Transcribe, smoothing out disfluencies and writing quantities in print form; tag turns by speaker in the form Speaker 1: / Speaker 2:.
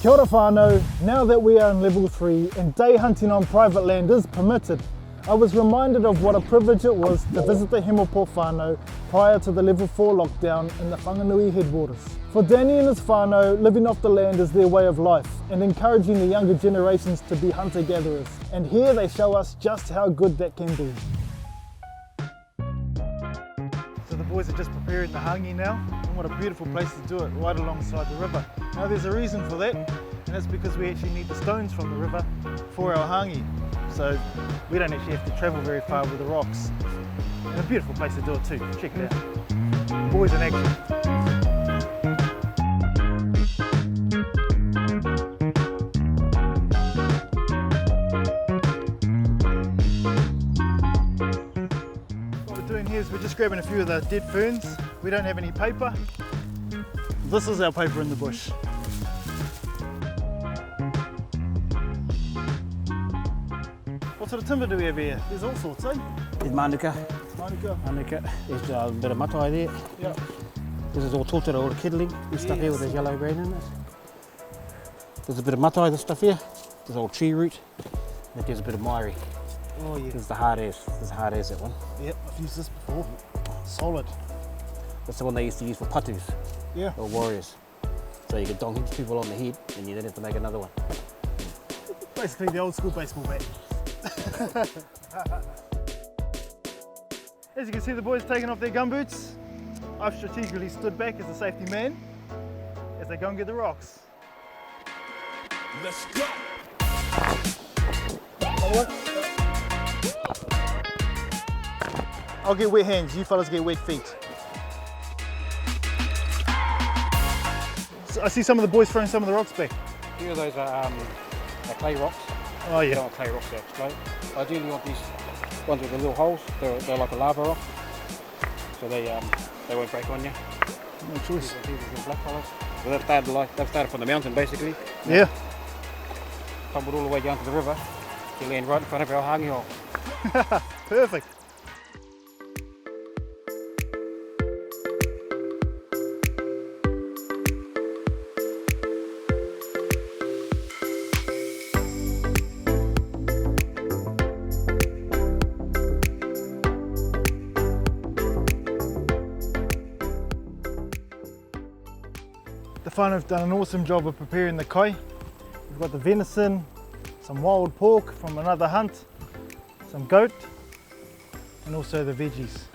Speaker 1: Kia ora whānau, now that we are in level 3 and day hunting on private land is permitted, I was reminded of what a privilege it was to visit the Hemopo whānau prior to the level 4 lockdown in the Whanganui headwaters. For Danny and his whānau, living off the land is their way of life and encouraging the younger generations to be hunter-gatherers. And here they show us just how good that can be. So the boys are just preparing the hangi now, and what a beautiful place to do it, right alongside the river. Now there's a reason for that, and that's because we actually need the stones from the river for our hangi. So we don't actually have to travel very far with the rocks. And a beautiful place to do it too, check it out. Boys in action. We're just grabbing a few of the dead ferns. We don't have any paper. This is our paper in the bush. What sort of timber do we have here? There's all sorts, eh?
Speaker 2: There's manuka.
Speaker 1: Manuka.
Speaker 2: There's a bit of matai there.
Speaker 1: Yep.
Speaker 2: This is all tōtara, all the kindling. This stuff here with the yellow green in it. There's a bit of matai, this stuff here. There's old tree root. And there's a bit of mairi.
Speaker 1: Oh yeah.
Speaker 2: This is the hard as. This is hard as, that one.
Speaker 1: Yep, I've used this before. Solid.
Speaker 2: That's the one they used to use for patus.
Speaker 1: Yeah.
Speaker 2: Or warriors. So you could dong hit people on the head and you then have to make another one.
Speaker 1: Basically the old school baseball bat. As you can see, the boys taking off their gumboots. I've strategically stood back as a safety man as they go and get the rocks.
Speaker 3: Let's go!
Speaker 1: I'll get wet hands, you fellas get wet feet. So I see some of the boys throwing some of the rocks back.
Speaker 2: A few of those are clay rocks.
Speaker 1: Oh
Speaker 2: You
Speaker 1: yeah.
Speaker 2: don't want clay rocks to explode. Ideally you want these ones with the little holes. They're like a lava rock. So they won't break on you.
Speaker 1: No choice.
Speaker 2: These are black colours. So they've started from the mountain basically.
Speaker 1: Yeah.
Speaker 2: Tumbled all the way down to the river. You land right in front of our hangi hole.
Speaker 1: Perfect. The whānau have done an awesome job of preparing the kai. We've got the venison, some wild pork from another hunt, some goat, and also the veggies.